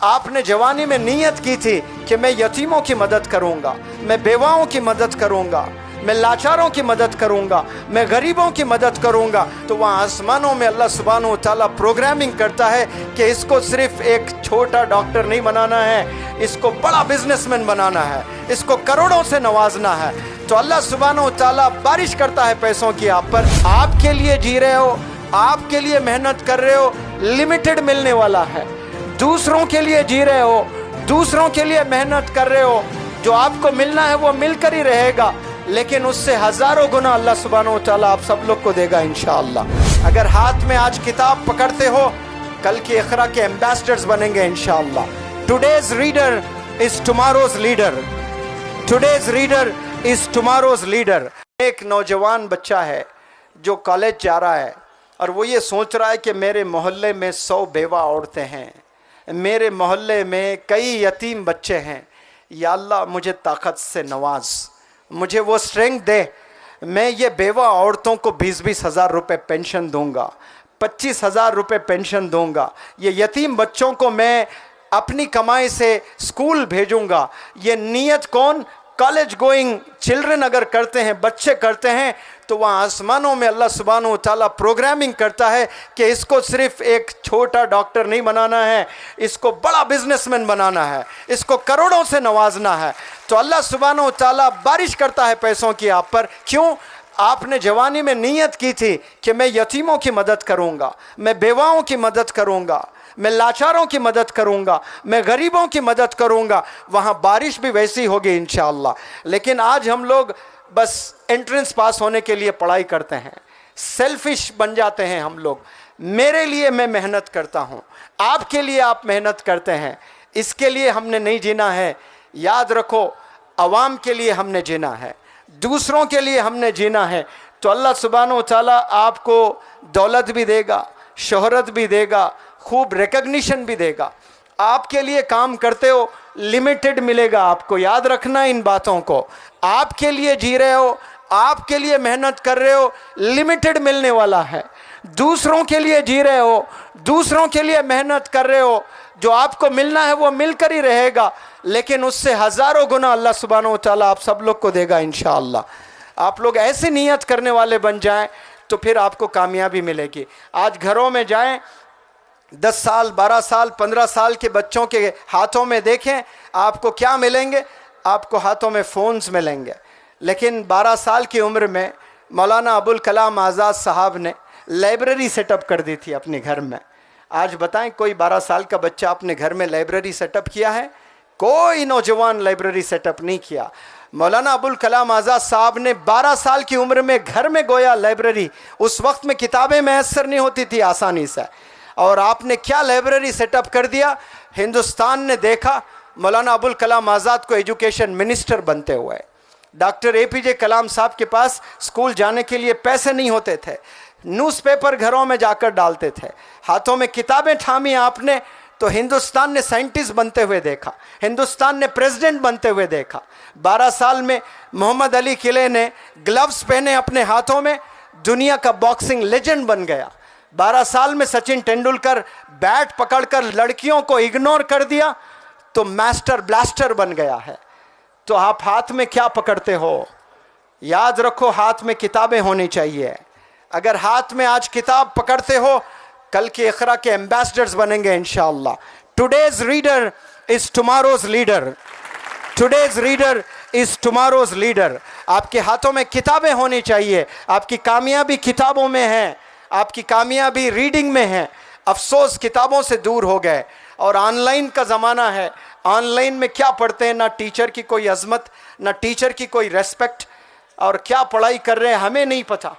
आपने जवानी में नीयत की थी कि मैं यतीमों की मदद करूंगा, मैं बेवाओं की मदद करूंगा, मैं लाचारों की मदद करूंगा, मैं गरीबों की मदद करूंगा, तो वहाँ आसमानों में अल्लाह सुब्हानहू व तआला प्रोग्रामिंग करता है कि इसको सिर्फ एक छोटा डॉक्टर नहीं बनाना है, इसको बड़ा बिजनेसमैन बनाना है, इसको करोड़ों से नवाजना है। तो अल्लाह सुब्हानहू व तआला बारिश करता है पैसों की आप पर। आपके लिए जी रहे हो, आपके लिए मेहनत कर रहे हो, लिमिटेड मिलने वाला है। दूसरों के लिए जी रहे हो, दूसरों के लिए मेहनत कर रहे हो, जो आपको मिलना है वो मिलकर ही रहेगा, लेकिन उससे हजारों गुना अल्लाह सुब्हानहू व तआला आप सब लोग को देगा इंशाअल्लाह। अगर हाथ में आज किताब पकड़ते हो, कल की इक़रा के एम्बेसडर्स बनेंगे इंशाअल्लाह। Today's reader is tomorrow's leader, today's reader is tomorrow's leader. एक नौजवान बच्चा है जो कॉलेज जा रहा है और वो ये सोच रहा है कि मेरे मोहल्ले में 100 बेवा औरतें हैं, मेरे मोहल्ले में कई यतीम बच्चे हैं, या अल्लाह मुझे ताकत से नवाज, मुझे वो स्ट्रेंथ दे, मैं ये बेवा औरतों को 20-20 हज़ार रुपये पेंशन दूंगा, 25 हज़ार रुपये पेंशन दूंगा, ये यतीम बच्चों को मैं अपनी कमाई से स्कूल भेजूंगा। ये नीयत कौन? कॉलेज गोइंग चिल्ड्रन अगर करते हैं, बच्चे करते हैं, तो वहाँ आसमानों में अल्लाह सुब्हानहू व तआला प्रोग्रामिंग करता है कि इसको सिर्फ एक छोटा डॉक्टर नहीं बनाना है, इसको बड़ा बिजनेसमैन बनाना है, इसको करोड़ों से नवाजना है। तो अल्लाह सुब्हानहू व तआला बारिश करता है पैसों की आप पर। क्यों? आपने जवानी में नीयत की थी कि मैं यतीमों की मदद करूँगा, मैं बेवाओं की मदद करूँगा, मैं लाचारों की मदद करूंगा, मैं गरीबों की मदद करूंगा, वहाँ बारिश भी वैसी होगी इंशाअल्लाह। लेकिन आज हम लोग बस एंट्रेंस पास होने के लिए पढ़ाई करते हैं, सेल्फिश बन जाते हैं हम लोग। मेरे लिए मैं मेहनत करता हूँ, आपके लिए आप मेहनत करते हैं, इसके लिए हमने नहीं जीना है। याद रखो, अवाम के लिए हमने जीना है, दूसरों के लिए हमने जीना है। तो अल्लाह सुब्हानहू व तआला आपको दौलत भी देगा, शोहरत भी देगा, खूब रिकग्निशन भी देगा। आपके लिए काम करते हो, लिमिटेड मिलेगा आपको, याद रखना इन बातों को। आपके लिए जी रहे हो, आपके लिए मेहनत कर रहे हो, लिमिटेड मिलने वाला है। दूसरों के लिए जी रहे हो, दूसरों के लिए मेहनत कर रहे हो, जो आपको मिलना है वो मिलकर ही रहेगा, लेकिन उससे हजारों गुना अल्लाह सुब्हानहू व तआला आप सब लोग को देगा इंशाअल्लाह। आप लोग ऐसी नीयत करने वाले बन जाएं तो फिर आपको कामयाबी मिलेगी। आज घरों में जाएं, 10 साल 12 साल 15 साल के बच्चों के हाथों में देखें, आपको क्या मिलेंगे? आपको हाथों में फ़ोन्स मिलेंगे। लेकिन 12 साल की उम्र में मौलाना अबुल कलाम आज़ाद साहब ने लाइब्रेरी सेटअप कर दी थी अपने घर में। आज बताएं, कोई 12 साल का बच्चा अपने घर में लाइब्रेरी सेटअप किया है? कोई नौजवान लाइब्रेरी सेटअप नहीं किया। मौलाना अबुल कलाम आज़ाद साहब ने 12 साल की उम्र में घर में गोया लाइब्रेरी, उस वक्त में किताबें मैसर नहीं होती थी आसानी से, और आपने क्या लाइब्रेरी सेटअप कर दिया। हिंदुस्तान ने देखा मौलाना अबुल कलाम आज़ाद को एजुकेशन मिनिस्टर बनते हुए। डॉक्टर APJ कलाम साहब के पास स्कूल जाने के लिए पैसे नहीं होते थे, न्यूज़पेपर घरों में जाकर डालते थे, हाथों में किताबें थामी आपने, तो हिंदुस्तान ने साइंटिस्ट बनते हुए देखा, हिंदुस्तान ने प्रेसिडेंट बनते हुए देखा। 12 साल में मोहम्मद अली किले ने ग्लव्स पहने अपने हाथों में, दुनिया का बॉक्सिंग लेजेंड बन गया। 12 साल में सचिन तेंदुलकर बैट पकड़कर लड़कियों को इग्नोर कर दिया तो मास्टर ब्लास्टर बन गया है। तो आप हाथ में क्या पकड़ते हो? याद रखो, हाथ में किताबें होनी चाहिए। अगर हाथ में आज किताब पकड़ते हो, कल की इक़रा के एम्बेसडर्स बनेंगे इंशाअल्लाह। Today's reader is tomorrow's leader, today's reader is tomorrow's leader. आपके हाथों में किताबें होनी चाहिए। आपकी कामयाबी किताबों में है, आपकी कामयाबी रीडिंग में है। अफसोस किताबों से दूर हो गए और ऑनलाइन का ज़माना है। ऑनलाइन में क्या पढ़ते हैं? ना टीचर की कोई अजमत, ना टीचर की कोई रेस्पेक्ट, और क्या पढ़ाई कर रहे हैं हमें नहीं पता,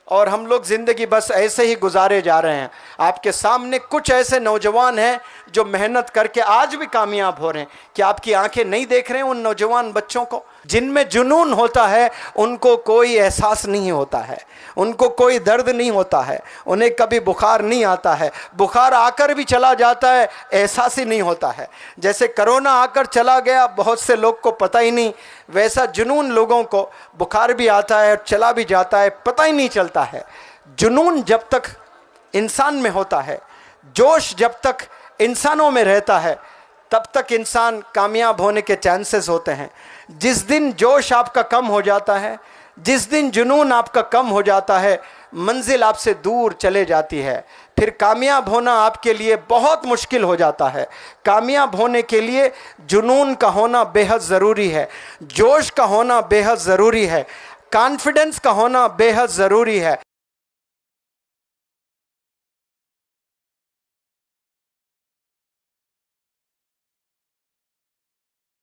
और हम लोग ज़िंदगी बस ऐसे ही गुजारे जा रहे हैं। आपके सामने कुछ ऐसे नौजवान हैं जो मेहनत करके आज भी कामयाब हो रहे हैं। क्या आपकी आंखें नहीं देख रहे हैं उन नौजवान बच्चों को? जिनमें जुनून होता है उनको कोई एहसास नहीं होता है, उनको कोई दर्द नहीं होता है, उन्हें कभी बुखार नहीं आता है, बुखार आकर भी चला जाता है, एहसास ही नहीं होता है। जैसे कोरोना आकर चला गया, बहुत से लोग को पता ही नहीं, वैसा जुनून लोगों को बुखार भी आता है और चला भी जाता है, पता ही नहीं चलता है। जुनून जब तक इंसान में होता है, जोश जब तक इंसानों में रहता है तब तक इंसान कामयाब होने के चांसेस होते हैं। जिस दिन जोश आपका कम हो जाता है, जिस दिन जुनून आपका कम हो जाता है, मंजिल आपसे दूर चले जाती है। फिर कामयाब होना आपके लिए बहुत मुश्किल हो जाता है। कामयाब होने के लिए जुनून का होना बेहद ज़रूरी है, जोश का होना बेहद ज़रूरी है, कॉन्फिडेंस का होना बेहद ज़रूरी है।